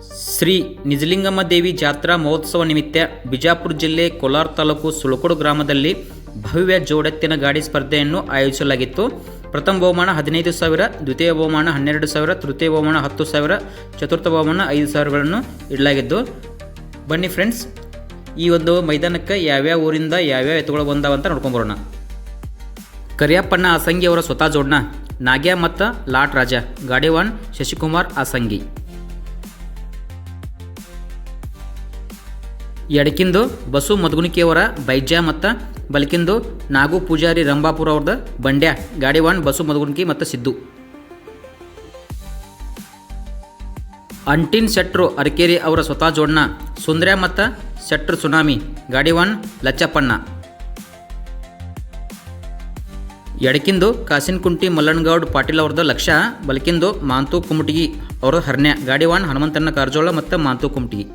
ಶ್ರೀ ನಿಜಲಿಂಗಮ್ಮ ದೇವಿ ಜಾತ್ರಾ ಮಹೋತ್ಸವ ನಿಮಿತ್ತ ಬಿಜಾಪುರ ಜಿಲ್ಲೆ ಕೋಲಾರ ತಾಲೂಕು ಸುಳಕೋಡು ಗ್ರಾಮದಲ್ಲಿ ಭವ್ಯ ಜೋಡೆತ್ತಿನ ಗಾಡಿ ಸ್ಪರ್ಧೆಯನ್ನು ಆಯೋಜಿಸಲಾಗಿತ್ತು. ಪ್ರಥಮ ಬಹುಮಾನ 15,000, ದ್ವಿತೀಯ ಬಹುಮಾನ 12,000, ತೃತೀಯ ಬಹುಮಾನ 10,000, ಚತುರ್ಥ ಬಹುಮಾನ 5,000ಗಳನ್ನು ಇಡಲಾಗಿದ್ದು. ಬನ್ನಿ ಫ್ರೆಂಡ್ಸ್, ಈ ಒಂದು ಮೈದಾನಕ್ಕೆ ಯಾವ್ಯಾವ ಊರಿಂದ ಯಾವ್ಯಾವ ಎತ್ತುಗಳು ಬಂದಾವಂತ ನೋಡ್ಕೊಂಬರೋಣ. ಕರಿಯಪ್ಪಣ್ಣ ಆಸಂಗಿ ಅವರ ಸ್ವತಃ ಜೋಡ್ನ ನಾಗ್ಯ ಮತ್ತು ಲಾಟ್ ರಾಜ, ಗಾಡಿ ಒನ್ ಶಶಿಕುಮಾರ್ ಆಸಂಗಿ. ಎಡಕಿಂದು ಬಸು ಮದಗುಣಿಕೆಯವರ ಬೈಜ ಮತ್ತು ಬಲಕಿಂದು ನಾಗು ಪೂಜಾರಿ ರಂಭಾಪುರ ಅವ್ರದ್ದು ಬಂಡ್ಯ, ಗಾಡಿ ಒನ್ ಬಸು ಮದಗುಣಿಕೆ ಮತ್ತು ಸಿದ್ದು. ಅಂಟಿನ್ ಶೆಟ್ರು ಅರಕೇರಿ ಅವರ ಸ್ವತಃ ಜೋಡ್ನ ಸುಂದ್ರ್ಯ ಮತ್ತು ಶೆಟ್ರು ಸುನಾಮಿ, ಗಾಡಿ ಒನ್ ಲಚ್ಚಪ್ಪಣ್ಣ. ಎಡಕಿಂದು ಕಾಸಿನ್ಕುಂಟಿ ಮಲ್ಲನಗೌಡ್ ಪಾಟೀಲ್ ಅವ್ರದ್ದು ಲಕ್ಷ, ಬಲಕಿಂದು ಮಾಂತು ಕುಮಟಗಿ ಅವ್ರದ್ದು ಹರ್ನ್ಯ, ಗಾಡಿ ಒನ್ ಹನುಮಂತಣ್ಣ ಕಾರಜೋಳ ಮತ್ತು ಮಾಂತು ಕುಮಟಗಿ.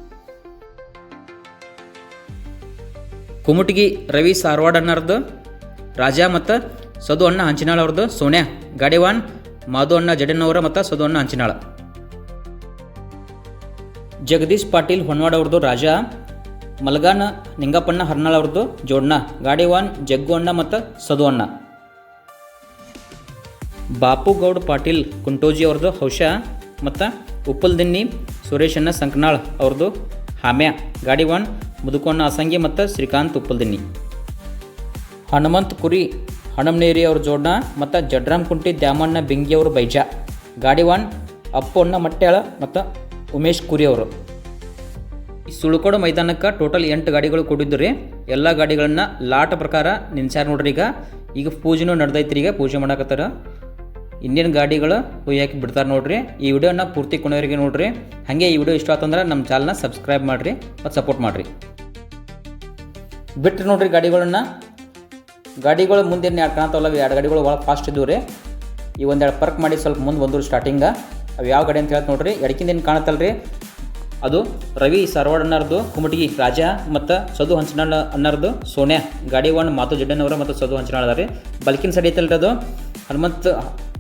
ಕುಮಟಗಿ ರವಿ ಸಾರವಾಡ್ ಅಣ್ಣರದ್ದು ರಾಜ ಮತ್ತು ಸದು ಅಣ್ಣ ಹಂಚಿನಾಳ ಅವ್ರದ್ದು ಸೋನ್ಯ, ಗಾಡಿ ಒನ್ ಮಾಧು ಅಣ್ಣ ಜಡೆನವರ ಮತ್ತು ಸದು ಅಣ್ಣ ಹಂಚಿನಾಳ. ಜಗದೀಶ್ ಪಾಟೀಲ್ ಹೊನ್ವಾಡ್ ಅವ್ರದ್ದು ರಾಜ, ಮಲ್ಗಾನ ನಿಂಗಪ್ಪಣ್ಣ ಹರ್ನಾಳ್ ಅವ್ರದ್ದು ಜೋಡ್ನ, ಗಾಡಿ ಒನ್ ಜಗ್ಗು ಅಣ್ಣ ಮತ್ತು ಸದು ಅಣ್ಣ. ಬಾಪುಗೌಡ್ ಪಾಟೀಲ್ ಕುಂಟೋಜಿ ಅವ್ರದ್ದು ಹೌಶ ಮತ್ತು ಉಪ್ಪಲ್ದಿನ್ನಿ ಸುರೇಶಣ್ಣ ಸಂಕನಾಳ್ ಅವ್ರದ್ದು ಹಾಮ್ಯ, ಗಾಡಿ ಒನ್ ಮುದುಕಣ್ಣ ಅಸಂಗಿ ಮತ್ತು ಶ್ರೀಕಾಂತ್ ಉಪ್ಪಲ್ದಿನ್ನಿ. ಹನುಮಂತ್ ಕುರಿ ಹಣಮ್ನೇರಿ ಅವ್ರ ಜೋಡ್ನ ಮತ್ತು ಜಡ್ರಾಮ್ ಕುಂಟಿ ದ್ಯಾಮಣ್ಣ ಬಿಂಗಿ ಅವರು ಬೈಜ, ಗಾಡಿ ಒನ್ ಅಪ್ಪು ಅಣ್ಣ ಮಟ್ಯಾಳ ಮತ್ತು ಉಮೇಶ್ ಕುರಿ ಅವರು. ಈ ಸುಳ್ಕೋಡು ಮೈದಾನಕ್ಕೆ ಟೋಟಲ್ 8 ಗಾಡಿಗಳು ಕೊಟ್ಟಿದ್ದು ರೀ. ಎಲ್ಲ ಗಾಡಿಗಳನ್ನ ಲಾಟ್ ಪ್ರಕಾರ ನಿನ್ಸ್ಯಾರ ನೋಡ್ರಿ. ಈಗ ಪೂಜೆನೂ ನಡೆದೈತ್ರಿ, ಈಗ ಪೂಜೆ ಮಾಡಕತ್ತಾರ. ಇಂಡಿಯನ್ ಗಾಡಿಗಳು ಒಯ್ಯಾಕೆ ಬಿಡ್ತಾರೆ ನೋಡ್ರಿ. ಈ ವಿಡಿಯೋನ ಪೂರ್ತಿ ಕೊನೆಯವರೆಗೆ ನೋಡ್ರಿ. ಹಾಗೆ ಈ ವಿಡಿಯೋ ಇಷ್ಟ ಆತಂದ್ರೆ ನಮ್ಮ ಚಾನಲ್ನ ಸಬ್ಸ್ಕ್ರೈಬ್ ಮಾಡಿರಿ ಮತ್ತು ಸಪೋರ್ಟ್ ಮಾಡಿರಿ. ಬಿಟ್ಟರೆ ನೋಡ್ರಿ ಗಾಡಿಗಳು ಮುಂದೆ ಎರಡು ಕಾಣ್ತಾವಲ್ಲ, 2 ಗಾಡಿಗಳು ಭಾಳ ಫಾಸ್ಟ್ ಇದ್ದವು ರೀ. ಈ ಒಂದೆರಡು ಪರ್ಕ್ ಮಾಡಿ ಸ್ವಲ್ಪ ಮುಂದೆ ಬಂದರು ಸ್ಟಾರ್ಟಿಂಗ. ಅವು ಯಾವ ಗಾಡಿ ಅಂತ ಹೇಳ್ತ ನೋಡ್ರಿ. ಎಡಕಿಂದ ಏನು ಕಾಣತ್ತಲ್ಲ ರೀ, ಅದು ರವಿ ಸಾರವಾಡ್ ಅಣ್ಣರದು ಕುಮಟಗಿ ರಾಜ ಮತ್ತು ಸದು ಹಂಚನಾಳ್ ಅಣ್ಣರದು ಸೋನ್ಯ, ಗಾಡಿ ಒನ್ ಮಾತು ಜಡ್ಡನವರ ಮತ್ತು ಸದು ಹಂಚನಾಳ್ ಅದ ರೀ. ಬಲ್ಕಿನ ಸೈಡ್ ಐತಲ್ರಿ ಅದು ಹನುಮಂತ್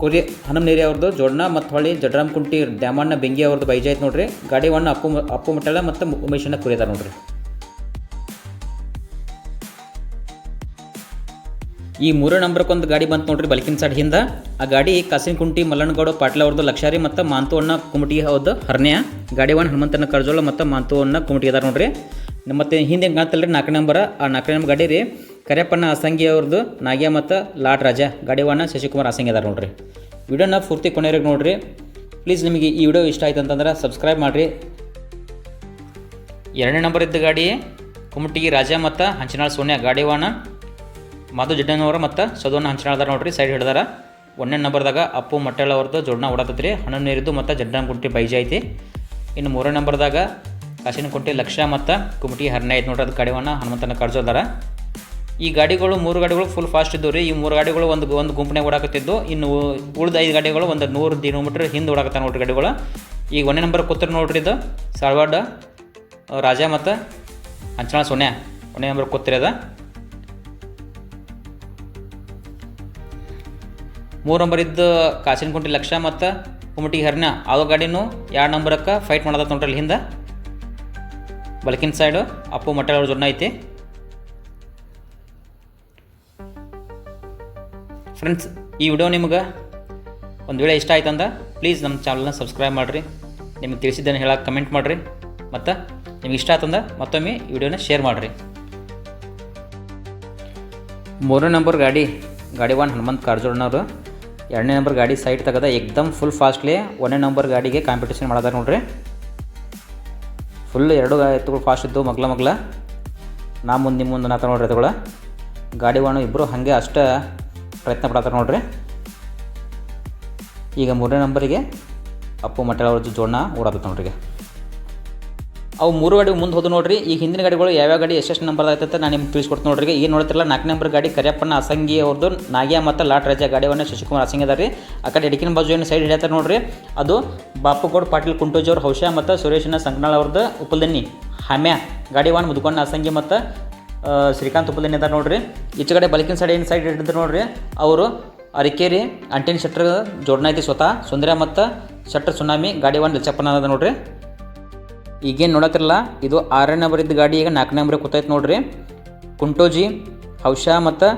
ಕೊರಿ ಹನಮನೇರಿ ಅವ್ರದ್ದು ಜೋಡ್ನ ಮತ್ತು ಹೊಳ್ಳಿ ಜಡ್ರಾಮ್ ಕುಂಟಿ ದ್ಯಾಮಣ್ಣ ಬೆಂಗಿ ಅವ್ರದ್ದು ಬೈಜ ಐತೆ ನೋಡ್ರಿ. ಗಾಡಿ ಒನ್ ಅಪ್ಪು ಮಟ್ಟಳ ಮತ್ತು ಉಮೇಶಣ್ಣ ಕುರಿ ಅದ ನೋಡ್ರಿ. ಈ 3 ನಂಬರ್ಕೊಂದು ಗಾಡಿ ಬಂತು ನೋಡ್ರಿ ಬಲ್ಕಿನ ಸೈಡ್ ಹಿಂದೆ. ಆ ಗಾಡಿ ಕಾಸಿನ್ಕುಂಟಿ ಮಲ್ಲನಗೌಡ ಪಾಟೀಲ್ ಅವ್ರದ್ದು ಲಕ್ಷಾರಿ ಮತ್ತು ಮಾಂತು ಅಣ್ಣ ಕುಮಟಿ ಅವ್ರದ್ದು ಹರ್ನ್ಯ, ಗಾಡಿ ಒನ್ ಹನುಮಂತಣ್ಣ ಕರ್ಜೋಳ ಮತ್ತು ಮಾಂತು ಅಣ್ಣ ಕುಮಟಿ ಅದಾರ ನೋಡ್ರಿ. ಮತ್ತು ಹಿಂದೆ ಕಾಣ್ತಲ್ಲ ರೀ 4 ನಂಬರ್, ಆ 4 ನಂಬರ್ ಗಾಡಿ ರೀ ಕರಿಯಪ್ಪಣ್ಣ ಆಸಂಗಿ ಅವ್ರದ್ದು ನಾಗ್ಯ ಮತ್ತು ಲಾಟ್ ರಾಜ, ಗಾಡಿ ಒನ್ ಶಶಿಕುಮಾರ್ ಆಸಂಗಿ ಅದಾರ ನೋಡ್ರಿ. ವಿಡಿಯೋನ ಪೂರ್ತಿ ಕೊನೆಯವರೆಗೆ ನೋಡ್ರಿ. ಪ್ಲೀಸ್ ನಿಮಗೆ ಈ ವಿಡಿಯೋ ಇಷ್ಟ ಆಯ್ತು ಅಂತಂದ್ರೆ ಸಬ್ಸ್ಕ್ರೈಬ್ ಮಾಡಿರಿ. 2ನೇ ನಂಬರ್ ಇದ್ದ ಗಾಡಿ ಕುಮಟಿಗಿ ರಾಜ ಮತ್ತು ಹಂಚಿನಾಳ್ ಸೋನ್ಯ, ಗಾಡಿ ಒನ್ ಮಾಧು ಜಡ್ಡನವರ ಮತ್ತು ಸದೋನ ಹಂಚಿನಾಳ್ದಾರ ನೋಡ್ರಿ. ಸೈಡ್ ಹಿಡ್ದಾರ. 1ನೇ ನಂಬರ್ದಾಗ ಅಪ್ಪು ಮಟ್ಟೆಳ ಅವ್ರದ್ದು ಜೋಡ್ನ ಓಡಾತತ್ರಿ. ಹಣ್ಣು ನೀರಿದ್ದು ಮತ್ತು ಜಡ್ಡನ್ ಕುಂಟಿ ಬೈಜ ಐತಿ. ಇನ್ನು 3ನೇ ನಂಬರ್ದಾಗ ಕಾಸಿನಕುಂಟಿ ಲಕ್ಷ ಮತ್ತು ಕುಮಟಿ ಹರ್ನೆ ಐತೆ ನೋಡ್ರಿ. ಅದು ಗಾಡಿ ಒನ್ ಹನುಮಂತನ ಕರ್ಜೋದಾರ. ಈ ಗಾಡಿಗಳು 3 ಗಾಡಿಗಳು ಫುಲ್ ಫಾಸ್ಟ್ ಇದ್ದವು ರೀ. ಈ 3 ಗಾಡಿಗಳು ಒಂದು ಗುಂಪನಾಗ ಓಡಾಕತ್ತಿದ್ದು. ಇನ್ನು ಉಳಿದ 5 ಗಾಡಿಗಳು ಒಂದು 100 ಕಿಲೋಮೀಟ್ರ್ ಹಿಂದೆ ಓಡಾಕತ್ತ ನೋಡ್ರಿ ಗಾಡಿಗಳು. ಈಗ 1ನೇ ನಂಬರ್ ಕೂತ್ರಿ ನೋಡ್ರಿ. ಇದು ಸಾರವಾಡ ರಾಜ ಮತ್ತು ಹಂಚನಾಳ್ ಸೋನ್ಯ 1ನೇ ನಂಬರ್ ಕೂತ್ರಿ ಅದ. 3 ನಂಬರ್ ಇದ್ದು ಕಾಸಿನಕುಂಟಿ ಲಕ್ಷ ಮತ್ತು ಕುಮಟಿ ಹರ್ನ, ಅದು ಗಾಡಿನೂ 2 ನಂಬರಕ್ಕೆ ಫೈಟ್ ಮಾಡತ್ತ ನೋಡ್ರಿ ಅಲ್ಲಿ ಹಿಂದೆ. ಬಲ್ಕಿನ ಸೈಡು ಅಪ್ಪು ಮಟ್ಟೆಳ ಅವ್ರ ಜೋಡ್ನ ಐತಿ. ಫ್ರೆಂಡ್ಸ್, ಈ ವಿಡಿಯೋ ನಿಮ್ಗೆ ಒಂದು ವೇಳೆ ಇಷ್ಟ ಆಯ್ತಂದ ಪ್ಲೀಸ್ ನಮ್ಮ ಚಾನಲ್ನ ಸಬ್ಸ್ಕ್ರೈಬ್ ಮಾಡಿರಿ. ನಿಮಗೆ ತಿಳಿಸಿದ್ದನ್ನು ಹೇಳಕ್ಕೆ ಕಮೆಂಟ್ ಮಾಡಿರಿ. ಮತ್ತು ನಿಮ್ಗೆ ಇಷ್ಟ ಆಯ್ತಂದ ಮತ್ತೊಮ್ಮೆ ಈ ವಿಡಿಯೋನ ಶೇರ್ ಮಾಡಿರಿ. 3ನೇ ನಂಬರ್ ಗಾಡಿ ಒನ್ ಹನುಮಂತ್ ಕಾರಜೋಳನವರು. 2ನೇ ನಂಬರ್ ಗಾಡಿ ಸೈಡ್ ತೆಗೆದ ಎಕ್ದಮ್ ಫುಲ್ ಫಾಸ್ಟ್ಲಿ 1ನೇ ನಂಬರ್ ಗಾಡಿಗೆ ಕಾಂಪಿಟೇಷನ್ ಮಾಡೋದಾರ ನೋಡ್ರಿ. ಫುಲ್ 2 ಎತ್ತುಗಳು ಫಾಸ್ಟ್ ಇದ್ದು ಮಗ್ಲ ನಾ ಮುಂದೆ ನಿಮ್ಮ ಮುಂದೆ ನಾತ ನೋಡ್ರಿ. ಎತ್ತುಗಳು ಗಾಡಿ ಒನ್ ಇಬ್ಬರು ಹಾಗೆ ಅಷ್ಟೇ ಪ್ರಯತ್ನ ಪಡತ್ತಾರೆ ನೋಡ್ರಿ. ಈಗ 3ನೇ ನಂಬರಿಗೆ ಅಪ್ಪು ಮಟ್ಟೆಳ ಅವ್ರ ಜೋಡ್ನ ಓಡಾತೈತೆ ನೋಡ್ರಿ. ಅವು 3 ಗಾಡಿ ಮುಂದೆ ಹೋದು ನೋಡ್ರಿ. ಈಗ ಹಿಂದಿನ ಗಾಡಿಗಳು ಯಾವ್ಯಾವ ಗಾಡಿ ಎಷ್ಟು ನಂಬರ್ ಆಗ್ತೈತೆ ನಾನು ನಿಮ್ಗೆ ತಿಳಿಸ್ಕೊಡ್ತೀನಿ ನೋಡ್ರಿ. ಏನು ನೋಡ್ತಿರಲ್ಲ 4ನೇ ನಂಬರ್ ಗಾಡಿ ಕರಿಯಪ್ಪಣ್ಣ ಅಸಂಗಿ ಅವ್ರದ್ದು ನಾಗ್ಯ ಮತ್ತು ಲಾಟ್ ರಾಜ, ಗಾಡಿ ಒನ್ ಶಶಿಕುಮಾರ್ ಅಸಂಗಿ ಅದ ರೀ. ಆ ಕಡೆ ಎಡಕಿನ ಬಾಜು ಏನು ಸೈಡ್ ಹಿಡಿಯತ್ತಾರೆ ನೋಡ್ರಿ, ಅದು ಬಾಪುಗೌಡ್ ಪಾಟೀಲ್ ಕುಂಟೋಜಿ ಅವ್ರ ಹೌಶ ಮತ್ತು ಸುರೇಶಣ್ಣ ಸಂಕನಾಳ್ ಅವ್ರದ್ದು ಉಪ್ಪಲ್ದನ್ನಿ ಹಾಮ್ಯ, ಗಾಡಿ ಒನ್ ಮುದುಕಣ್ಣ ಅಸಂಗಿ ಮತ್ತು ಶ್ರೀಕಾಂತ್ ಉಪ್ಪಲ್ದನ್ನಿ ಅದಾರ ನೋಡ್ರಿ. ಈಚೆ ಕಡೆ ಬಲಕಿನ ಸೈಡ್ ಏನು ಸೈಡ್ ಹಿಡಿದ್ರು ನೋಡ್ರಿ, ಅವರು ಅರಕೇರಿ ಅಂಟಿನ ಶೆಟ್ರ್ ಜೋಡ್ನ ಐತಿ ಸ್ವತಃ ಸುಂದರ ಮತ್ತು ಶೆಟ್ರ್ ಸುನಾಮಿ, ಗಾಡಿ ಒನ್ ಲಚ್ಚಪ್ಪನ ಅದ ನೋಡ್ರಿ. ಈಗೇನು ನೋಡತ್ತಿರಲ್ಲ ಇದು 6ನೇ ನಂಬರ್ ಇದ್ದ ಗಾಡಿ ಈಗ 4ನೇ ನಂಬರ್ ಕೂತೈತೆ ನೋಡ್ರಿ. ಕುಂಟೋಜಿ ಹೌಶಾ ಮತ್ತು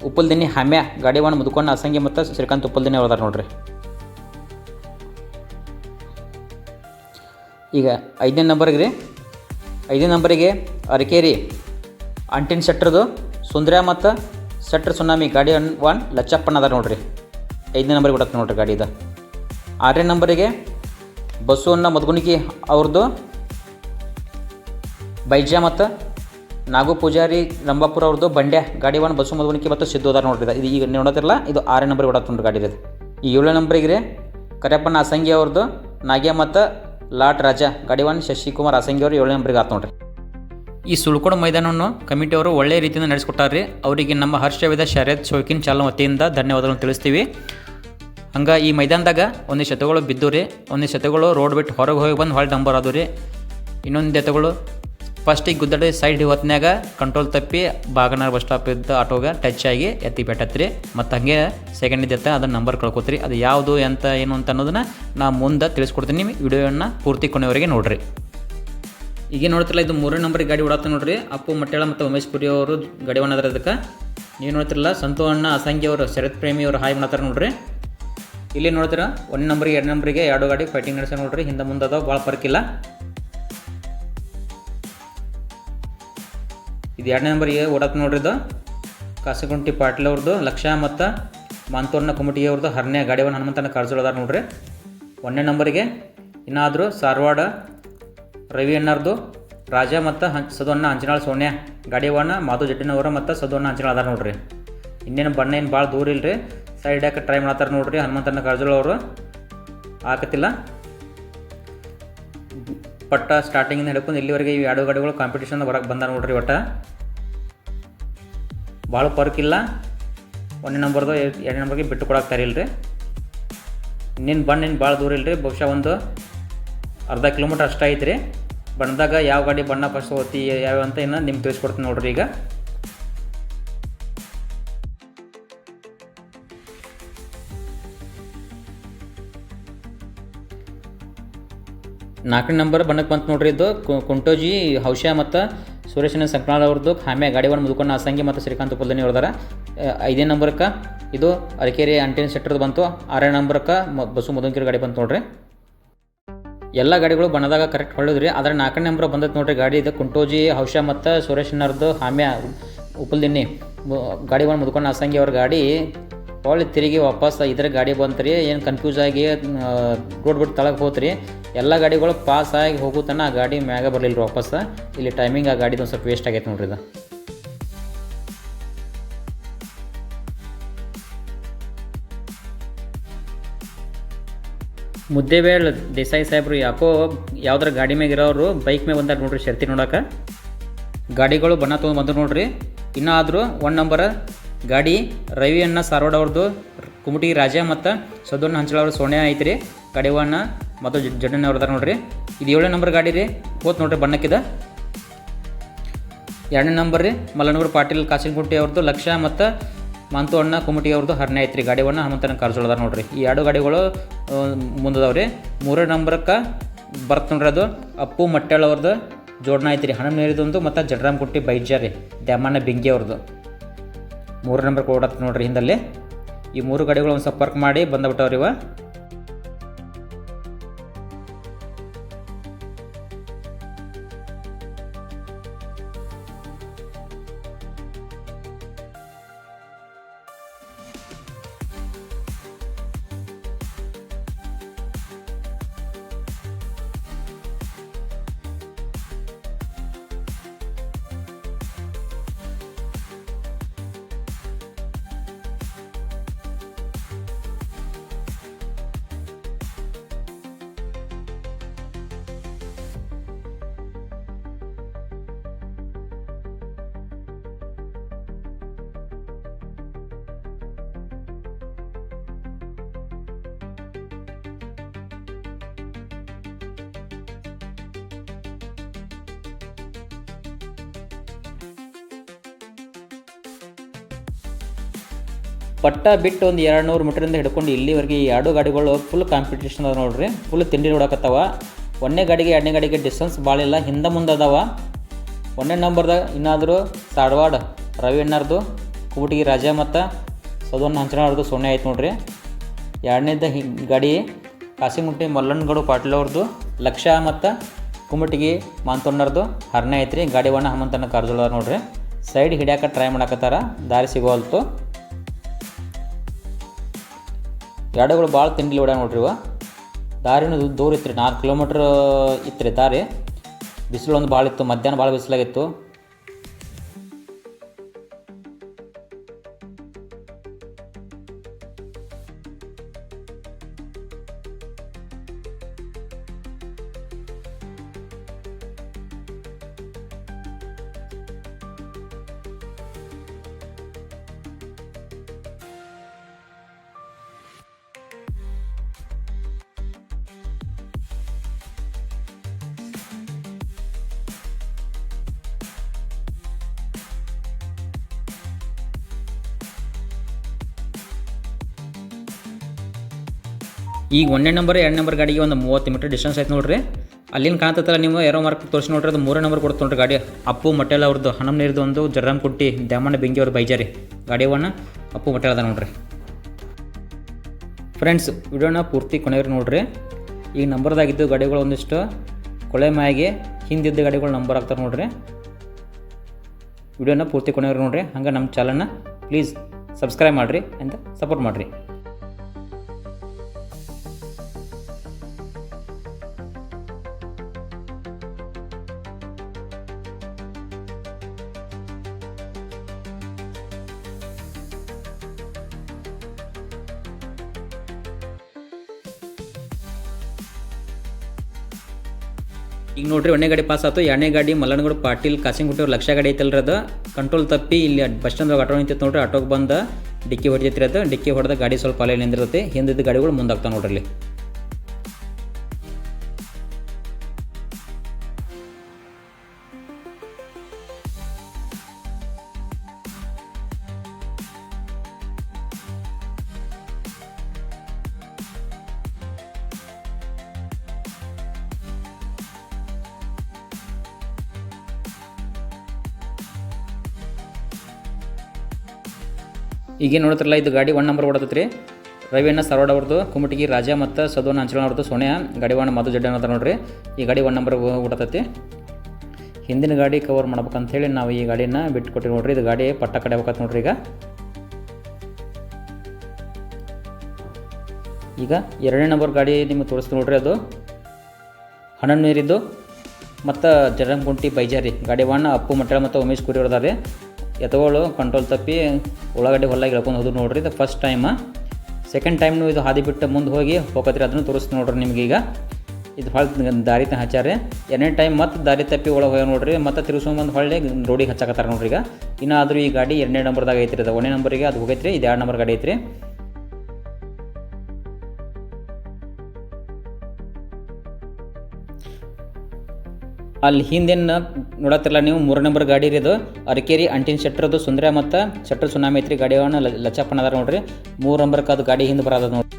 ಉಪ್ಪಲ್ದಿನ್ನಿ ಹಾಮ್ಯ ಗಾಡಿ ಒನ್ ಮುದುಕೊಂಡ ಅಸಂಗಿ ಮತ್ತು ಶ್ರೀಕಾಂತ್ ಉಪ್ಪಲ್ದಿನ್ನಿ ಅವ್ರದಾರ ನೋಡ್ರಿ. ಈಗ 5ನೇ ನಂಬರ್ಗೆ ರೀ 5ನೇ ನಂಬರಿಗೆ ಅರಕೇರಿ ಅಂಟಿನ ಶೆಟ್ರದು ಸುಂದರ ಮತ್ತು ಶೆಟ್ರ್ ಸುನಾಮಿ ಗಾಡಿ ಒನ್ ಲಚ್ಚಪ್ಪನ ಅದಾರ ನೋಡ್ರಿ. 5ನೇ ನಂಬರಿಗೆ ಬಿಡತ್ತೆ ನೋಡ್ರಿ ಗಾಡಿ ಇದು. 6ನೇ ನಂಬರಿಗೆ ಬಸವಣ್ಣ ಮದ್ಗುಣಿಕಿ ಅವ್ರದ್ದು ಬೈಜಾ ಮತ್ತು ನಾಗು ಪೂಜಾರಿ ರಂಭಾಪುರ ಅವ್ರದ್ದು ಬಂಡ್ಯ ಗಾಡಿ ಒನ್ ಬಸವ ಮದ್ಗುಣಿಕಿ ಮತ್ತು ಸಿದ್ದು ಅದಾರ ನೋಡ್ರಿ. ಇದು ಈಗ ನೋಡೋದಿರಲ್ಲ ಇದು 6ನೇ ನಂಬರಿಗೆ ಬಿಡತ್ತೆ ನೋಡ್ರಿ ಗಾಡಿ ಇದು. ಈ 7ನೇ ನಂಬರಿಗೆ ರೀ ಕರೆಯಪ್ಪನ ಅಸಂಗಿ ಅವ್ರದ್ದು ನಾಗ್ಯ ಮತ್ತು ಲಾಟ್ ರಾಜ ಗಾಡಿ ಒನ್ ಶಶಿಕುಮಾರ್ ಅಸಂಗಿ ಅವರು 7ನೇ ನಂಬರಿಗೆ ಆತು ನೋಡ್ರಿ. ಈ ಸುಳ್ಕೋಡು ಮೈದಾನವನ್ನು ಕಮಿಟಿಯವರು ಒಳ್ಳೆಯ ರೀತಿಯಿಂದ ನಡೆಸ್ಕೊಟ್ಟಾರ್ರಿ. ಅವರಿಗೆ ನಮ್ಮ ಹರ್ಷವಿದ ಶರತ್ ಶೌಕಿನ್ ಚಾಲನ ವತಿಯಿಂದ ಧನ್ಯವಾದಗಳನ್ನು ತಿಳಿಸ್ತೀವಿ. ಹಂಗೆ ಈ ಮೈದಾನದಾಗ ಒಂದಿಷ್ಟು ಎತ್ತುಗಳು ಬಿದ್ದು ರೀ, ಒಂದಿಷ್ಟು ಎತ್ತುಗಳು ರೋಡ್ ಬಿಟ್ಟು ಹೊರಗೆ ಹೋಗಿ ಬಂದು ಹೊಳ್ಳಿ ನಂಬರ್ ಅದು ರೀ. ಇನ್ನೊಂದು ಎತ್ತುಗಳು ಫಸ್ಟಿಗೆ ಗುದ್ದಡಿ ಸೈಡ್ ಹೊತ್ನ್ಯಾಗ ಕಂಟ್ರೋಲ್ ತಪ್ಪಿ ಬಾಗನಾರ್ ಬಸ್ ಸ್ಟಾಪ್ ಇದ್ದ ಆಟೋಗೆ ಟಚ್ ಆಗಿ ಎತ್ತಿ ಬೆಟ್ಟತ್ರಿ. ಮತ್ತು ಹಾಗೆ ಸೆಕೆಂಡ್ ಇದ್ದತ್ತ ಅದನ್ನು ನಂಬರ್ ಕಳ್ಕೊತ್ರಿ. ಅದು ಯಾವುದು ಎಂತ ಏನು ಅಂತ ಅನ್ನೋದನ್ನು ನಾನು ಮುಂದೆ ತಿಳಿಸ್ಕೊಡ್ತೀನಿ. ವಿಡಿಯೋವನ್ನು ಪೂರ್ತಿ ಕೊನೆಯವರೆಗೆ ನೋಡಿರಿ. ಈಗ ನೋಡ್ತಿರಲ್ಲ ಇದು 3ನೇ ನಂಬರಿಗೆ ಗಾಡಿ ಓಡಾತ ನೋಡ್ರಿ. ಅಪ್ಪು ಮಟ್ಟೆಳ ಮತ್ತು ಉಮೇಶ್ ಪುರಿ ಅವರು ಗಾಡಿ ಒಣದ್ರ. ಅದಕ್ಕೆ ನೀವು ನೋಡ್ತಿರಲ್ಲ ಸಂತು ಅಣ್ಣ ಅಸಂಗಿ ಅವರು ಶರತ್ ಪ್ರೇಮಿ ಅವರು ಹಾಯ್ ಮಾಡ್ತಾರೆ ನೋಡ್ರಿ. ಇಲ್ಲಿ ನೋಡ್ತೀರ 1 ನಂಬರಿಗೆ 2 ನಂಬರಿಗೆ 2 ಗಾಡಿ ಫೈಟಿಂಗ್ ನಡೆಸ ನೋಡ್ರಿ. ಹಿಂದೆ ಮುಂದೆ ಅದಾವ, ಭಾಳ ಫರ್ಕಿಲ್ಲ. ಇದು 2ನೇ ನಂಬರಿಗೆ ಓಡಾತ ನೋಡ್ರಿ. ಇದು ಕಾಸಗುಂಟಿ ಪಾಟೀಲ್ ಅವ್ರದ್ದು ಲಕ್ಷ ಮತ್ತು ಮಾಂತೂರ್ನ ಕುಮಟಿಗೆ ಅವ್ರದ್ದು ಹರ್ನೆ ಗಾಡಿ ಒನ್ ಹನುಮಂತನ ಕಾrzolದಾರ ನೋಡ್ರಿ. 1ನೇ ನಂಬರಿಗೆ ಇನ್ನಾದರೂ ಸಾರವಾಡ ರವಿ ಅಣ್ಣರ್ದು ರಾಜ ಮತ್ತು ಸದೋಣ್ಣ ಅಂಚನಾಳ್ ಸೋನ್ಯ ಗಾಡಿ ಒನ್ ಮಾಧು ಜಡ್ಡಿನವರು ಮತ್ತು ಸದೋಣ್ಣ ಅಂಚನಾಳ್ ಅದಾರ ನೋಡ್ರಿ. ಇನ್ನೇನು ಬಣ್ಣ ಏನು ಭಾಳ ದೂರ ಇಲ್ಲರಿ, ಸೈಡ್ ಹಾಕಿ ಟ್ರೈ ಮಾಡ್ತಾರೆ ನೋಡ್ರಿ. ಹನುಮಂತನ ಕಾrzol ಅವರು ಹಾಕತ್ತಿಲ್ಲ. ಪಟ್ಟ ಸ್ಟಾರ್ಟಿಂಗಿಂದ ಹಿಡ್ಕೊಂಡು ಇಲ್ಲಿವರೆಗೆ ಈ 2 ಗಾಡಿಗಳು ಕಾಂಪಿಟೇಷನ್ ಹೊರಗೆ ಬಂದ ನೋಡ್ರಿ. ಒಟ್ಟು ಭಾಳ ಫರ್ಕಿಲ್ಲ. 1ನೇ ನಂಬರ್ದು 2ನೇ ನಂಬರ್ಗೆ ಬಿಟ್ಟು ಕೊಡಾಕ್ತಾರೆ ಇಲ್ರಿ. ಇನ್ನೇನು ಬಣ್ಣ ಏನು ಭಾಳ ದೂರ ಇಲ್ಲರಿ, ಬಹುಶಃ ಒಂದು ಅರ್ಧ ಕಿಲೋಮೀಟ್ರ್ ಅಷ್ಟೇ ಐತ್ರಿ. ಬಣ್ಣದಾಗ ಯಾವ ಗಾಡಿ ಬಣ್ಣ ಫಸ್ಟ್ ಹೋಗ್ತಿ ಯಾವ ಅಂತ ಇನ್ನು ನಿಮ್ಗೆ ತಿಳಿಸ್ಕೊಡ್ತೀನಿ ನೋಡ್ರಿ. ಈಗ 4ನೇ ನಂಬರ್ ಬಣ್ಣಕ್ಕೆ ಬಂತು ನೋಡ್ರಿ. ಇದು ಕುಂಟೋಜಿ ಹೌಶಾ ಮತ್ತು ಸುರೇಶನ ಸಂಕನಾಳ್ ಅವ್ರದ್ದು ಹಾಮ್ಯ ಗಾಡಿ ಒನ್ ಮುದುಕೊಂಡ ಅಸಂಗಿ ಮತ್ತು ಶ್ರೀಕಾಂತ್ ಉಪ್ಪಲ್ದಿನ್ನಿ ಅವ್ರದಾರ. 5ನೇ ನಂಬರ್ಗೆ ಇದು ಅರಕೇರಿ ಅಂಟಿನ ಶೆಟ್ರದ್ದು ಬಂತು. 6ನೇ ನಂಬರ್ಗೆ ಬಸು ಮಧುಂಕಿರ ಗಾಡಿ ಬಂತು ನೋಡ್ರಿ. ಎಲ್ಲ ಗಾಡಿಗಳು ಬಣ್ಣದಾಗ ಕರೆಕ್ಟ್ ಹೊಳ್ಳೋದ್ರಿ. ಆದರೆ 4ನೇ ನಂಬರ್ ಬಂದೈತೆ ನೋಡ್ರಿ ಗಾಡಿ. ಇದು ಕುಂಟೋಜಿ ಹೌಶಾ ಮತ್ತು ಸುರೇಶನವ್ರದ್ದು ಹಾಮ್ಯ ಉಪ್ಪಲ್ದಿನ್ನಿ ಗಾಡಿ ಒನ್ ಮುದುಕೊಂಡ ಅಸಂಗಿ ಅವ್ರ ಗಾಡಿ ಹೊಳ್ಳಿ ತಿರುಗಿ ವಾಪಸ್ ಇದ್ರ ಗಾಡಿ ಬಂತು ರೀ. ಏನು ಕನ್ಫ್ಯೂಸ್ ಆಗಿ ರೋಡ್ ಬಿಟ್ಟು ತಳಗೆ ಹೋತ್ರಿ. ಎಲ್ಲ ಗಾಡಿಗಳು ಪಾಸ್ ಆಗಿ ಹೋಗುತ್ತಾನ ಆ ಗಾಡಿ ಮ್ಯಾಗ ಬರಲಿಲ್ಲ ರೀ ವಾಪಸ್. ಇಲ್ಲಿ ಟೈಮಿಂಗ್ ಆ ಗಾಡಿದು ಒಂದು ಸ್ವಲ್ಪ ವೇಸ್ಟ್ ಆಗೈತೆ ನೋಡ್ರಿ. ಇದು ಮುದ್ದೇಬೇಳ್ ದೇಸಾಯಿ ಸಾಹೇಬ್ರು ಯಾಕೋ ಯಾವ್ದಾರ ಗಾಡಿ ಮ್ಯಾಗ ಇರೋರು ಬೈಕ್ ಮ್ಯಾಗ ಬಂದಾರ ನೋಡ್ರಿ ಶರ್ತಿ ನೋಡೋಕೆ. ಗಾಡಿಗಳು ಬಣ್ಣ ತೊಗೊಂಡು ಬಂದರು ನೋಡ್ರಿ. ಇನ್ನೂ ಆದರೂ 1 ನಂಬರ್ ಗಾಡಿ ರವಿ ಅಣ್ಣ ಸಾರವಾಡ ಅವ್ರದ್ದು ಕುಮಟಿ ರಾಜ ಮತ್ತು ಸದೋಣ್ಣ ಹಂಚಳ ಅವ್ರ ಸೋನ್ಯ ಐತ್ರಿ. ಗಾಡಿ ಒನ್ ಮತ್ತು ಜಡ್ಡಣ್ಣ ಅವ್ರದಾರ ನೋಡ್ರಿ. ಇದು 7ನೇ ನಂಬರ್ ಗಾಡಿ ರೀ, ಹೋತ್ ನೋಡ್ರಿ ಬಣ್ಣಕ್ಕಿದ. 2ನೇ ನಂಬರ್ ರೀ ಮಲ್ಲನೂರು ಪಾಟೀಲ್ ಕಾಸಿನಗುಂಟಿ ಅವ್ರದ್ದು ಲಕ್ಷ ಮತ್ತು ಮಾಂತು ಅಣ್ಣ ಕುಮಟಿ ಅವ್ರದ್ದು ಹರ್ನೆ ಐತ್ರಿ. ಗಾಡಿ ಒನ್ ಹನುಮಂತನ ಕಾrzolದಾರ ನೋಡ್ರಿ. ಈ 2 ಗಾಡಿಗಳು ಮುಂದದವ್ರಿ. 3ನೇ ನಂಬರ್ಗೆ ಬರ್ತ ನೋಡ್ರಿ ಅದು ಅಪ್ಪು ಮಟ್ಟೆಳ ಅವ್ರದ್ದು ಜೋಡಣೆ ಐತ್ರಿ. ಹಣ ನೀರಿದೊಂದು ಮತ್ತು ಜಡ್ರಾಮ್ ಕುಟ್ಟಿ ಬೈಜಾ ರೀ ದ್ಯಾಮಣ್ಣ ಬಿಂಗಿ ಅವ್ರದ್ದು 3ನೇ ನಂಬರ್ ಕೊಡತ್ತೆ ನೋಡ್ರಿ ಹಿಂದಲ್ಲಿ. ಈ 3 ಗಾಡಿಗಳು ಒಂದು ಸಂಪರ್ಕ ಮಾಡಿ ಬಂದುಬಿಟ್ಟವ್ರಿ ಇವ. ಪಟ್ಟ ಬಿಟ್ಟು ಒಂದು 200 ಮೀಟ್ರಿಂದ ಹಿಡ್ಕೊಂಡು ಇಲ್ಲಿವರೆಗೆ ಈ 2 ಗಾಡಿಗಳು ಫುಲ್ ಕಾಂಪಿಟೇಷನ್ ಅದ ನೋಡ್ರಿ. ಫುಲ್ ತಿಂಡಿ ನೋಡಕತ್ತಾವ. ಒಂದನೇ ಗಾಡಿಗೆ ಎರಡನೇ ಗಾಡಿಗೆ ಡಿಸ್ಟೆನ್ಸ್ ಭಾಳ ಇಲ್ಲ, ಹಿಂದೆ ಮುಂದೆ ಅದಾವ. ಒಂದನೇ ನಂಬರ್ದಾಗ ಇನ್ನಾದರೂ ಸಾಡವಾಡ ರವಿ ಅಣ್ಣಾರ್ದು, ಕುಬುಟಗಿ ರಾಜ ಮತ್ತು ಸದವನ್ನ ಹಂಚನವ್ರದ್ದು ಸೊನ್ನೆ ಆಯ್ತು ನೋಡ್ರಿ. ಎರಡನೇದ ಗಾಡಿ ಕಾಸಿಮುಟ್ಟಿ ಮಲ್ಲಣ್ಣಗೌಡ ಪಾಟೀಲ್ ಅವ್ರದ್ದು, ಲಕ್ಷ ಮತ್ತು ಕುಮಟಿಗಿ ಮಾಂತಣ್ಣರ್ದು ಹರನೇ ಐತ್ರಿ. ಗಾಡಿ ಬಣ್ಣ ಹನುಮಂತನ ಕಾರಜೋಳ ನೋಡ್ರಿ. ಸೈಡ್ ಹಿಡಿಯಾಕ ಟ್ರೈ ಮಾಡಕತ್ತಾರ, ದಾರಿ ಸಿಗೋಲ್ತು. ಗಾಡಿಗಳು ಭಾಳ ತಿಂಡಿ ಓಡ್ಯಾವ ನೋಡ್ರಿ. ಇವ ದಾರಿನೂ ದೂರ ಇತ್ತು ರೀ, 4 ಕಿಲೋಮೀಟ್ರ್ ಇತ್ತು ರೀ ದಾರಿ. ಬಿಸಿಲು ಒಂದು ಭಾಳ ಇತ್ತು, ಮಧ್ಯಾಹ್ನ ಭಾಳ ಬಿಸಿಲಾಗಿತ್ತು. ಈಗ 1ನೇ ನಂಬರ್ 2 ನಂಬರ್ ಗಾಡಿಗೆ ಒಂದು 30 ಮೀಟರ್ ಡಿಸ್ಟೆನ್ಸ್ ಆಯ್ತು ನೋಡ್ರಿ. ಅಲ್ಲಿನ ಕಾಣ್ತಲ್ಲ ನೀವು ಏರೋ ಮಾರ್ಕ್ ತೋರಿಸಿ ನೋಡ್ರಿ, ಅದು 3ನೇ ನಂಬರ್ ಕೊಡ್ತು ನೋಡ್ರಿ ಗಾಡಿ. ಅಪ್ಪು ಮಟೇಲ್ ಅವ್ರದ್ದು ಹನಮ್ನೀರ್ದು ಒಂದು ಜರ್ರಾಮ್ಕುಟ್ಟಿ ದ್ಯಾಮಣ್ಣ ಬೆಂಕಿ ಅವ್ರ ಬೈಜಾರಿ ಗಾಡಿವನ್ನ ಅಪ್ಪು ಮಟೇಲ್ ಅದ ನೋಡ್ರಿ. ಫ್ರೆಂಡ್ಸ್, ವಿಡಿಯೋನ ಪೂರ್ತಿ ಕೊನೆಯವ್ರು ನೋಡ್ರಿ. ಈಗ ನಂಬರ್ದಾಗಿದ್ದು ಗಾಡಿಗಳು ಒಂದಿಷ್ಟು ಕೊಳೆ ಮಾಯಿಗೆ ಹಿಂದಿದ್ದ ಗಾಡಿಗಳು ನಂಬರ್ ಆಗ್ತಾರೆ ನೋಡ್ರಿ. ವಿಡಿಯೋನ ಪೂರ್ತಿ ಕೊನೆಯವ್ರು ನೋಡ್ರಿ. ಹಂಗೆ ನಮ್ಮ ಚಾನಲ್ನ ಪ್ಲೀಸ್ ಸಬ್ಸ್ಕ್ರೈಬ್ ಮಾಡಿರಿ ಅಂತ ಸಪೋರ್ಟ್ ಮಾಡಿರಿ. ಈಗ ನೋಡ್ರಿ 1ನೇ ಗಾಡಿ ಪಾಸ್ ಆಯ್ತು. 2ನೇ ಗಾಡಿ ಮಲ್ಲಣ್ಣಗೌಡ ಪಾಟೀಲ್ ಕಾಸಿಂಗುಟ್ಟಿ ಅವ್ರ ಲಕ್ಷ ಗಾಡಿ ಐತಲ್ರಿ, ಅದು ಕಂಟ್ರೋಲ್ ತಪ್ಪಿ ಇಲ್ಲಿ ಬಸ್ ಸ್ಟ್ಯಾಂಡ್ದಾಗ ಆಟೋ ನಿಂತಿತ್ತು ನೋಡ್ರಿ. ಆಟೋಗೆ ಬಂದು ಡಿಕ್ಕಿ ಹೊಡಿತೈತ್ರಿ. ಅದು ಡಿಕ್ಕಿ ಹೊಡೆದ ಗಾಡಿ ಸ್ವಲ್ಪ ಅಲೆ ನಿಂದಿರ್ತೈತಿ. ಹಿಂದಿದ್ದ ಗಾಡಿಗಳು ಮುಂದಾಗ್ತಾವೆ ನೋಡ್ರಿ. ಇಲ್ಲಿ ಈಗೇನು ನೋಡ್ತಿರಲ್ಲ, ಇದು ಗಾಡಿ 1 ನಂಬರ್ ಓಡತೈತಿ ರೀ. ರವಿಯಣ್ಣ ಸರವಾಡ ಅವ್ರದ್ದು, ಕುಮಟಿಗಿ ರಾಜ ಮತ್ತು ಸದವನ್ನ ಹಂಚನ ಅವ್ರದ್ದು ಸೋನ್ಯ, ಗಾಡಿ 1 ಮಧು ಜಡ್ಡ ಅನ್ನೋದು ನೋಡ್ರಿ. ಈ ಗಾಡಿ 1 ನಂಬರ್ ಓಡತೈತಿ. ಹಿಂದಿನ ಗಾಡಿ ಕವರ್ ಮಾಡ್ಬೇಕಂತೇಳಿ ನಾವು ಈ ಗಾಡಿನ ಬಿಟ್ಟು ಕೊಟ್ಟಿವಿ ನೋಡ್ರಿ. ಇದು ಗಾಡಿ ಪಟ್ಟ ಕಡೆ ಹೋಗತ್ತೆ ನೋಡ್ರಿ. ಈಗ 2ನೇ ನಂಬರ್ ಗಾಡಿ ನಿಮಗೆ ತೋರಿಸ್ತೀವಿ ನೋಡ್ರಿ. ಅದು ಹಣನ್ನೀರಿದ್ದು ಮತ್ತು ಜರಂಗುಂಟಿ ಬೈಜಾರಿ ಗಾಡಿ 1 ಅಪ್ಪು ಮಟ್ಟಳ ಮತ್ತು ಉಮೇಶ್ ಕುರಿ ಅವ್ರದಾರೆ. ಎತ್ತುಗಳು ಕಂಟ್ರೋಲ್ ತಪ್ಪಿ ಉಳ್ಳಾಗಡ್ಡಿ ಹೊಲ್ಲಾಗಿ ಇಳ್ಕೊಂಡು ಹೋದ್ರು ನೋಡ್ರಿ. ಇದು ಫಸ್ಟ್ ಟೈಮ್. ಸೆಕೆಂಡ್ ಟೈಮ್ನು ಇದು ಹಾದಿ ಬಿಟ್ಟು ಮುಂದೆ ಹೋಗತ್ರಿ, ಅದನ್ನು ತೋರಿಸ್ತೀನಿ ನೋಡ್ರಿ ನಿಮಗೀಗ. ಇದು ಭಾಳ ದಾರಿ ಹಚ್ಚಾರೆ. 2ನೇ ಟೈಮ್ ಮತ್ತು ದಾರಿ ತಪ್ಪಿ ಒಳಗೆ ಹೋಗಿ ನೋಡ್ರಿ. ಮತ್ತು ತಿರುಗಿಸ್ಕೊಂಬಂದು ಹೊಳ್ಳಿ ರೋಡಿಗೆ ಹಚ್ಚಾಕತ್ತಾರೆ ನೋಡ್ರಿ. ಈಗ ಇನ್ನಾದರೂ ಈ ಗಾಡಿ 2ನೇ ನಂಬರ್ದಾಗ ಐತ್ರಿ. ಅದು 1ನೇ ನಂಬರಿಗೆ ಅದು ಹೋಗೈತ್ರಿ. ಇದು 2 ನಂಬರ್ ಗಾಡಿ ಐತ್ರಿ. ಅಲ್ಲಿ ಹಿಂದೇನು ನೋಡತ್ತಿರಲ್ಲ ನೀವು, 3 ನಂಬರ್ ಗಾಡಿ ರೀ. ಇದು ಅರಕೇರಿ ಅಂಟಿನ ಶೆಟ್ರದು ಸುಂದರ ಮತ್ತು ಶೆಟ್ರ್ ಸುನಾಮಿ ಐತ್ರಿ. ಗಾಡಿಯವನ್ನ ಲಚ್ಚಪ್ಪನ ಅದಾರ ನೋಡ್ರಿ. 3 ನಂಬರ್ಗೆ ಅದು ಗಾಡಿ ಹಿಂದೆ ಬರೋದು ನೋಡ್ರಿ.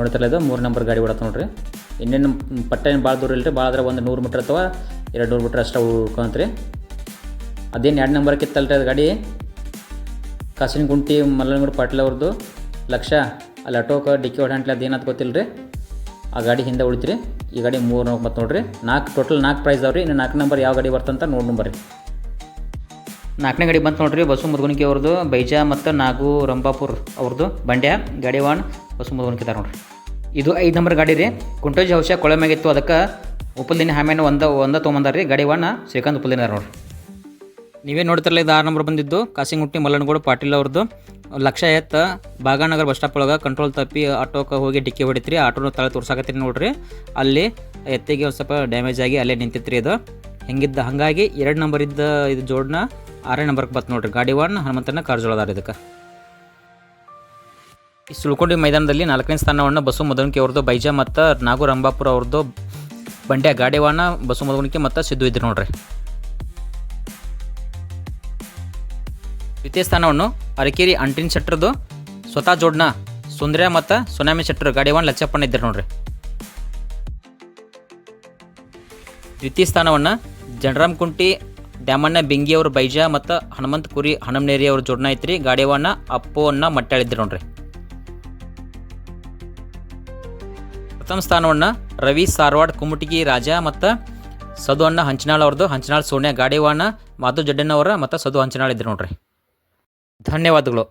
ನೋಡ್ತಿರಲ್ಲ, ಇದು 3 ನಂಬರ್ ಗಾಡಿ ಓಡತ್ತ ನೋಡ್ರಿ. ಇನ್ನೇನು ಪಟ್ಟ ಏನು ಭಾಳ ದೂರ ಇಲ್ಲರಿ, ಭಾಳ ಆದ್ರೆ ಒಂದು 100 ಮೀಟ್ರ್ ಅಥವಾ 200 ಮೀಟ್ರ್ ಅಷ್ಟೇ ಉಳ್ಕೊಂತ್ರಿ. ಅದೇನು 2 ನಂಬರ್ಗೆ ಇತ್ತಲ್ರಿ ಅದು ಗಾಡಿ. ಕಾಸಿನಗುಂಟಿ ಮಲ್ಲಣ್ಣಗೌಡ ಪಾಟೀಲ್ ಅವ್ರದ್ದು ಲಕ್ಷ ಅಲ್ಲಿ ಆಟೋಕ್ಕೆ ಡಿಕ್ಕಿ ಹೊಡಂಟ್ಲಿ, ಅದು ಏನಂತ ಗೊತ್ತಿಲ್ಲ ರೀ. ಆ ಗಾಡಿ ಹಿಂದೆ ಉಳಿತ್ರಿ. ಈ ಗಾಡಿ 3 ನಂಬರ್ ಮತ್ತು ನೋಡ್ರಿ. ಟೋಟಲ್ 4 ಪ್ರೈಸ್ ಅದಾವೆ ರೀ. ಇನ್ನು 4 ನಂಬರ್ ಯಾವ ಗಾಡಿ ಬರ್ತಂತ ನೋಡಿ ಬರ್ರಿ. 4ನೇ ಗಾಡಿ ಬಂತು ನೋಡ್ರಿ. ಬಸು ಮುದ್ಗುಣಿಕೆ ಅವ್ರದ್ದು ಬೈಜಾ ಮತ್ತು ನಾಗು ರಂಭಾಪುರ್ ಅವ್ರದ್ದು ಬಂಡ್ಯ ಗಾಡಿ 1 ಬಸು ಮುದ್ಗುಣಿಕೆ ಇದ್ದಾರೆ ನೋಡ್ರಿ. ಇದು 5 ನಂಬರ್ ಗಾಡಿ ರೀ. ಕುಂಟೋಜಿ ಔಷಧ ಕೊಳೆ ಮ್ಯಾಗಿತ್ತು, ಅದಕ್ಕೆ ಉಪ್ಪಲ್ದಿನ ಹಾಮೇನ ಒಂದ ತೊಗೊಂಬಂದಾರ ರೀ. ಗಾಡಿ 1 ಶ್ರೀಕಾಂತ್ ಉಪ್ಪಲ್ದಿನ ನೋಡ್ರಿ. ನೀವೇ ನೋಡ್ತಿರಲ್ಲ, ಇದು 6 ನಂಬರ್ ಬಂದಿದ್ದು ಕಾಸಿಂಗುಟ್ಟಿ ಮಲ್ಲಣ್ಣಗೌಡ ಪಾಟೀಲ್ ಅವ್ರದ್ದು ಲಕ್ಷ ಎತ್ತ ಬಾಗಾನಗರ ಬಸ್ ಸ್ಟಾಪ್ ಒಳಗೆ ಕಂಟ್ರೋಲ್ ತಪ್ಪಿ ಆಟೋಕ್ಕೆ ಹೋಗಿ ಡಿಕ್ಕಿ ಹೊಡಿತ್ರಿ. ಆಟೋನ ತಲೆ ತೋರ್ಸಾಕತ್ತೀರಿ ನೋಡ್ರಿ. ಅಲ್ಲಿ ಎತ್ತಿಗೆ ಒಂದು ಸ್ವಲ್ಪ ಡ್ಯಾಮೇಜ್ ಆಗಿ ಅಲ್ಲೇ ನಿಂತಿತ್ರಿ. ಇದು ಹಾಗಾಗಿ 2 ನಂಬರ್ ಇದ್ದ ಇದು ಜೋಡನ್ನ 6ನೇ ನಂಬರ್ಗೆ ಬತ್ತು ನೋಡ್ರಿ. ಗಾಡಿ 1 ಹನುಮಂತನ ಕಾರಜೋಳದಾರ. ಇದಕ್ಕೆ ಈ ಸುಳ್ಕೊಂಡಿ ಮೈದಾನದಲ್ಲಿ 4ನೇ ಸ್ಥಾನವನ್ನು ಬಸು ಮಧುನಿಕೆ ಅವ್ರದ್ದು ಬೈಜಾ ಮತ್ತು ನಾಗು ರಂಭಾಪುರ ಅವ್ರದ್ದು ಬಂಡ್ಯ ಗಾಡಿ 1 ಬಸು ಮಧುನಿಕೆ ಮತ್ತು ಸಿದ್ದು ಇದ್ರು ನೋಡ್ರಿ. ದ್ವಿತೀಯ ಸ್ಥಾನವನ್ನು ಅರಕೇರಿ ಅಂಟಿನ ಶೆಟ್ಟರ್ದು ಸ್ವತಃ ಜೋಡ್ನ ಸುಂದರ್ಯ ಮತ್ತು ಸುನಾಮಿ ಶೆಟ್ಟರ್ ಗಾಡಿ 1 ಲಚ್ಚಪ್ಪಣ್ಣ ಇದ್ದಾರೆ ನೋಡ್ರಿ. ದ್ವಿತೀಯ ಸ್ಥಾನವನ್ನು ಜನರಾಮ್ ಕುಂಟಿ ದ್ಯಾಮಣ್ಣ ಬೆಂಗಿ ಅವರು ಬೈಜಾ ಮತ್ತು ಹನುಮಂತ ಕುರಿ ಹಣಮನೇರಿ ಅವ್ರ ಜೋಡ್ನ ಐತ್ರಿ. ಗಾಡಿ 1 ಅಪ್ಪು ಅನ್ನ ಮಟ್ಟಾಳಿದ್ರು ನೋಡ್ರಿ. ಪ್ರಥಮ ಸ್ಥಾನವನ್ನು ರವಿ ಸಾರವಾಡ್ ಕುಮಟಿಗಿ ರಾಜ ಮತ್ತು ಸದು ಅಣ್ಣ ಹಂಚನಾಳ್ ಅವ್ರದ್ದು ಹಂಚನಾಳ್ ಸೋನ್ಯಾ ಗಾಡಿ 1 ಮಾಧು ಜಡ್ಡಣ್ಣವರ ಮತ್ತು ಸದು ಹಂಚನಾಳ್ ಇದ್ರು ನೋಡ್ರಿ. ಧನ್ಯವಾದಗಳು.